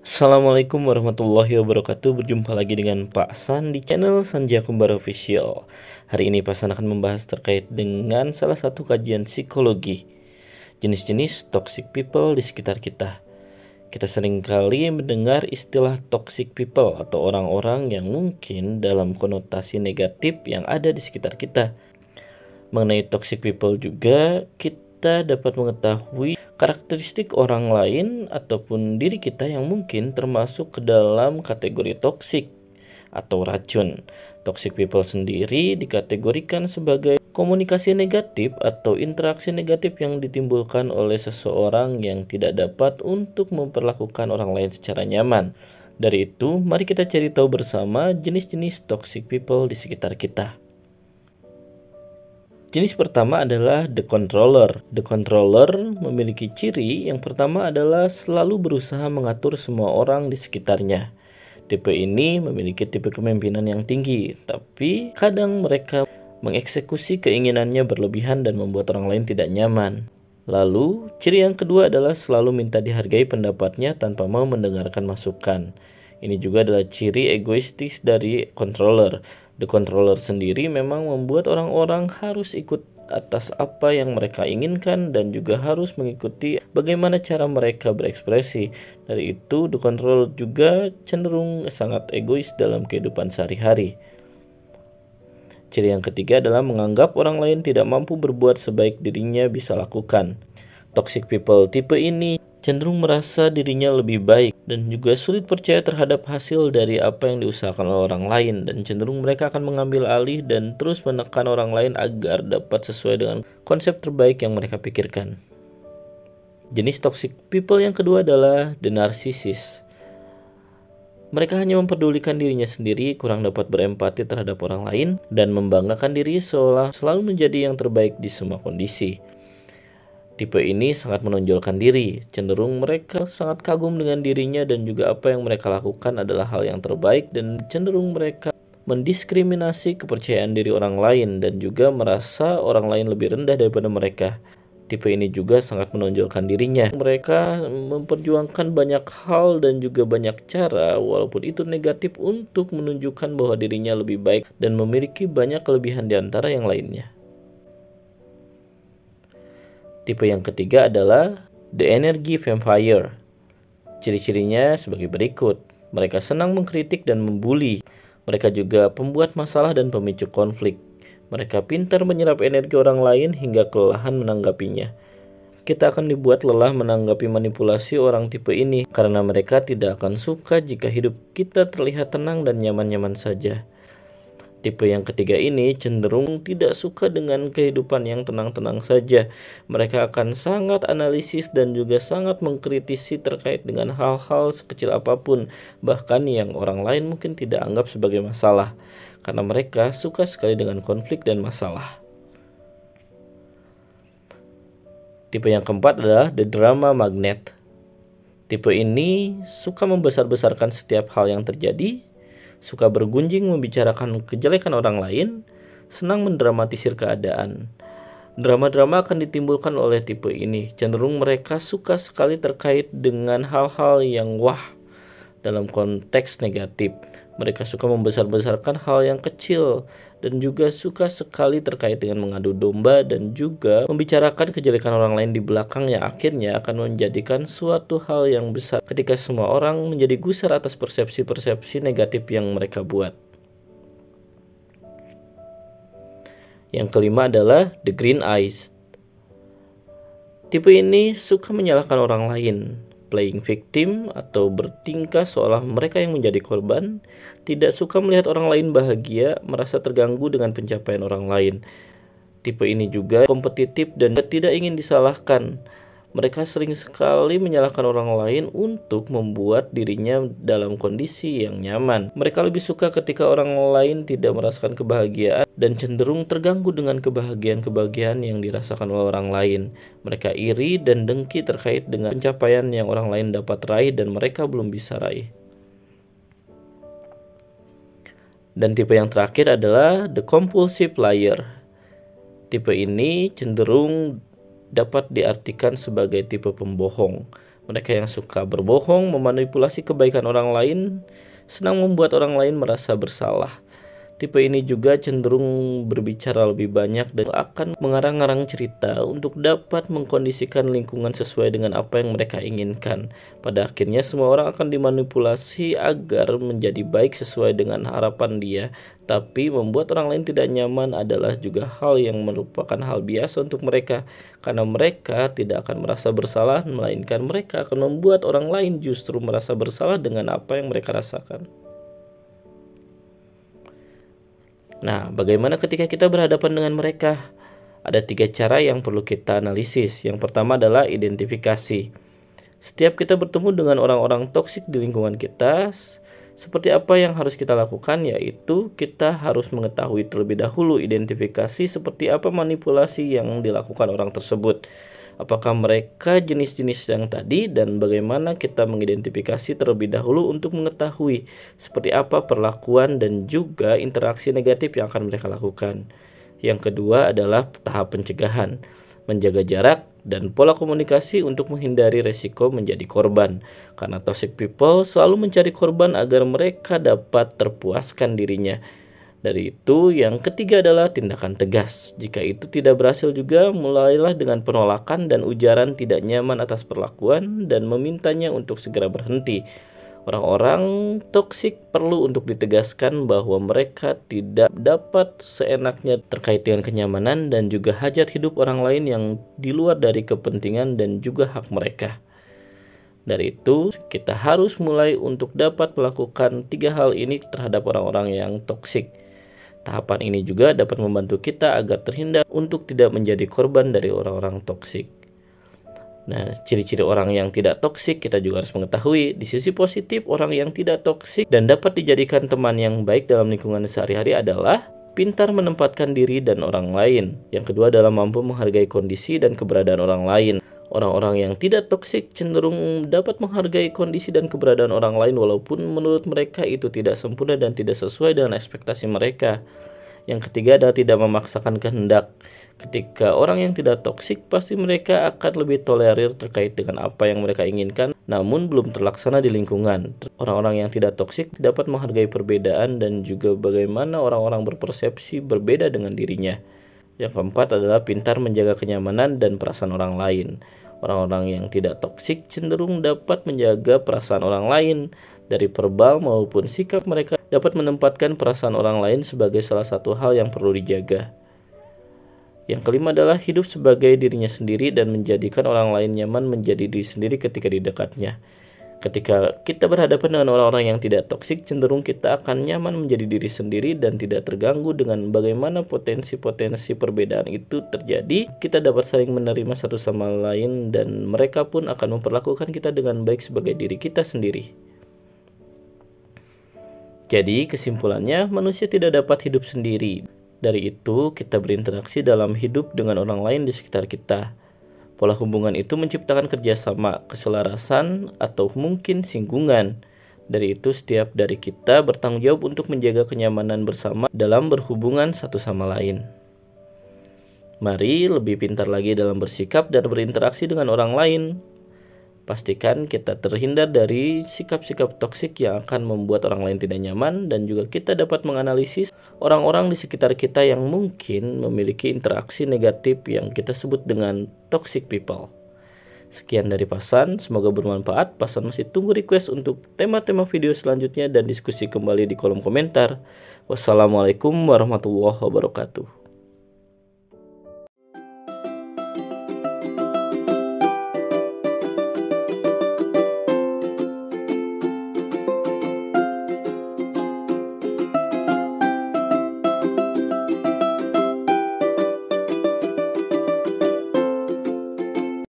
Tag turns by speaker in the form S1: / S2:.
S1: Assalamualaikum warahmatullahi wabarakatuh. Berjumpa lagi dengan Pak San di channel Sanja Kembar Official. Hari ini Pak San akan membahas terkait dengan salah satu kajian psikologi, jenis-jenis toxic people di sekitar kita. Kita seringkali mendengar istilah toxic people atau orang-orang yang mungkin dalam konotasi negatif yang ada di sekitar kita. Mengenai toxic people juga kita dapat mengetahui karakteristik orang lain ataupun diri kita yang mungkin termasuk ke dalam kategori toksik atau racun. Toxic people sendiri dikategorikan sebagai komunikasi negatif atau interaksi negatif yang ditimbulkan oleh seseorang yang tidak dapat untuk memperlakukan orang lain secara nyaman. Dari itu, mari kita cari tahu bersama jenis-jenis toxic people di sekitar kita. Jenis pertama adalah the controller. The controller memiliki ciri yang pertama adalah selalu berusaha mengatur semua orang di sekitarnya. Tipe ini memiliki tipe kepemimpinan yang tinggi, tapi kadang mereka mengeksekusi keinginannya berlebihan dan membuat orang lain tidak nyaman. Lalu, ciri yang kedua adalah selalu minta dihargai pendapatnya tanpa mau mendengarkan masukan. Ini juga adalah ciri egoistis dari controller. The controller sendiri memang membuat orang-orang harus ikut atas apa yang mereka inginkan dan juga harus mengikuti bagaimana cara mereka berekspresi. Dari itu, the controller juga cenderung sangat egois dalam kehidupan sehari-hari. Ciri yang ketiga adalah menganggap orang lain tidak mampu berbuat sebaik dirinya bisa lakukan. Toxic people tipe ini cenderung merasa dirinya lebih baik dan juga sulit percaya terhadap hasil dari apa yang diusahakan oleh orang lain, dan cenderung mereka akan mengambil alih dan terus menekan orang lain agar dapat sesuai dengan konsep terbaik yang mereka pikirkan. Jenis toxic people yang kedua adalah the narcissist. Mereka hanya memperdulikan dirinya sendiri, kurang dapat berempati terhadap orang lain, dan membanggakan diri seolah selalu menjadi yang terbaik di semua kondisi. Tipe ini sangat menonjolkan diri, cenderung mereka sangat kagum dengan dirinya dan juga apa yang mereka lakukan adalah hal yang terbaik, dan cenderung mereka mendiskriminasi kepercayaan diri orang lain dan juga merasa orang lain lebih rendah daripada mereka. Tipe ini juga sangat menonjolkan dirinya. Mereka memperjuangkan banyak hal dan juga banyak cara walaupun itu negatif untuk menunjukkan bahwa dirinya lebih baik dan memiliki banyak kelebihan di antara yang lainnya. Tipe yang ketiga adalah the energy vampire. Ciri-cirinya sebagai berikut. Mereka senang mengkritik dan membuli. Mereka juga pembuat masalah dan pemicu konflik. Mereka pintar menyerap energi orang lain hingga kelelahan menanggapinya. Kita akan dibuat lelah menanggapi manipulasi orang tipe ini karena mereka tidak akan suka jika hidup kita terlihat tenang dan nyaman-nyaman saja. Tipe yang ketiga ini cenderung tidak suka dengan kehidupan yang tenang-tenang saja. Mereka akan sangat analisis dan juga sangat mengkritisi terkait dengan hal-hal sekecil apapun, bahkan yang orang lain mungkin tidak anggap sebagai masalah, karena mereka suka sekali dengan konflik dan masalah. Tipe yang keempat adalah the drama magnet. Tipe ini suka membesar-besarkan setiap hal yang terjadi, suka bergunjing membicarakan kejelekan orang lain, senang mendramatisir keadaan. Drama-drama akan ditimbulkan oleh tipe ini. Cenderung mereka suka sekali terkait dengan hal-hal yang wah dalam konteks negatif. Mereka suka membesar-besarkan hal yang kecil dan juga suka sekali terkait dengan mengadu domba dan juga membicarakan kejelekan orang lain di belakang yang akhirnya akan menjadikan suatu hal yang besar ketika semua orang menjadi gusar atas persepsi-persepsi negatif yang mereka buat. Yang kelima adalah the green eyes. Tipe ini suka menyalahkan orang lain, playing victim atau bertingkah seolah mereka yang menjadi korban, tidak suka melihat orang lain bahagia, merasa terganggu dengan pencapaian orang lain. Tipe ini juga kompetitif dan tidak ingin disalahkan. Mereka sering sekali menyalahkan orang lain untuk membuat dirinya dalam kondisi yang nyaman. Mereka lebih suka ketika orang lain tidak merasakan kebahagiaan dan cenderung terganggu dengan kebahagiaan-kebahagiaan yang dirasakan oleh orang lain. Mereka iri dan dengki terkait dengan pencapaian yang orang lain dapat raih dan mereka belum bisa raih. Dan tipe yang terakhir adalah the compulsive liar. Tipe ini cenderung dapat diartikan sebagai tipe pembohong. Mereka yang suka berbohong, memanipulasi kebaikan orang lain, senang membuat orang lain merasa bersalah. Tipe ini juga cenderung berbicara lebih banyak dan akan mengarang-arang cerita untuk dapat mengkondisikan lingkungan sesuai dengan apa yang mereka inginkan. Pada akhirnya semua orang akan dimanipulasi agar menjadi baik sesuai dengan harapan dia. Tapi membuat orang lain tidak nyaman adalah juga hal yang merupakan hal biasa untuk mereka. Karena mereka tidak akan merasa bersalah, melainkan mereka akan membuat orang lain justru merasa bersalah dengan apa yang mereka rasakan. Nah, bagaimana ketika kita berhadapan dengan mereka? Ada 3 cara yang perlu kita analisis. Yang pertama adalah identifikasi. Setiap kita bertemu dengan orang-orang toksik di lingkungan kita, seperti apa yang harus kita lakukan? Yaitu kita harus mengetahui terlebih dahulu identifikasi seperti apa manipulasi yang dilakukan orang tersebut. Apakah mereka jenis-jenis yang tadi, dan bagaimana kita mengidentifikasi terlebih dahulu untuk mengetahui seperti apa perlakuan dan juga interaksi negatif yang akan mereka lakukan. Yang kedua adalah tahap pencegahan, menjaga jarak dan pola komunikasi untuk menghindari resiko menjadi korban. Karena toxic people selalu mencari korban agar mereka dapat terpuaskan dirinya. Dari itu, yang ketiga adalah tindakan tegas. Jika itu tidak berhasil juga, mulailah dengan penolakan dan ujaran tidak nyaman atas perlakuan dan memintanya untuk segera berhenti. Orang-orang toksik perlu untuk ditegaskan bahwa mereka tidak dapat seenaknya terkait dengan kenyamanan dan juga hajat hidup orang lain yang di luar dari kepentingan dan juga hak mereka. Dari itu, kita harus mulai untuk dapat melakukan 3 hal ini terhadap orang-orang yang toksik. Tahapan ini juga dapat membantu kita agar terhindar untuk tidak menjadi korban dari orang-orang toksik. Nah, ciri-ciri orang yang tidak toksik kita juga harus mengetahui. Di sisi positif, orang yang tidak toksik dan dapat dijadikan teman yang baik dalam lingkungan sehari-hari adalah pintar menempatkan diri dan orang lain. Yang kedua adalah mampu menghargai kondisi dan keberadaan orang lain. Orang-orang yang tidak toksik cenderung dapat menghargai kondisi dan keberadaan orang lain walaupun menurut mereka itu tidak sempurna dan tidak sesuai dengan ekspektasi mereka. Yang ketiga adalah tidak memaksakan kehendak. Ketika orang yang tidak toksik, pasti mereka akan lebih tolerir terkait dengan apa yang mereka inginkan, namun belum terlaksana di lingkungan. Orang-orang yang tidak toksik dapat menghargai perbedaan dan juga bagaimana orang-orang berpersepsi berbeda dengan dirinya. Yang keempat adalah pintar menjaga kenyamanan dan perasaan orang lain. Orang-orang yang tidak toksik cenderung dapat menjaga perasaan orang lain. Dari verbal maupun sikap mereka dapat menempatkan perasaan orang lain sebagai salah satu hal yang perlu dijaga. Yang kelima adalah hidup sebagai dirinya sendiri dan menjadikan orang lain nyaman menjadi diri sendiri ketika di dekatnya. Ketika kita berhadapan dengan orang-orang yang tidak toksik, cenderung kita akan nyaman menjadi diri sendiri dan tidak terganggu dengan bagaimana potensi-potensi perbedaan itu terjadi. Kita dapat saling menerima satu sama lain dan mereka pun akan memperlakukan kita dengan baik sebagai diri kita sendiri. Jadi kesimpulannya, manusia tidak dapat hidup sendiri. Dari itu, kita berinteraksi dalam hidup dengan orang lain di sekitar kita. Pola hubungan itu menciptakan kerjasama, keselarasan, atau mungkin singgungan. Dari itu, setiap dari kita bertanggung jawab untuk menjaga kenyamanan bersama dalam berhubungan satu sama lain. Mari lebih pintar lagi dalam bersikap dan berinteraksi dengan orang lain. Pastikan kita terhindar dari sikap-sikap toksik yang akan membuat orang lain tidak nyaman, dan juga kita dapat menganalisis orang-orang di sekitar kita yang mungkin memiliki interaksi negatif yang kita sebut dengan toxic people. Sekian dari Pasan, semoga bermanfaat. Pasan masih tunggu request untuk tema-tema video selanjutnya dan diskusi kembali di kolom komentar. Wassalamualaikum warahmatullahi wabarakatuh.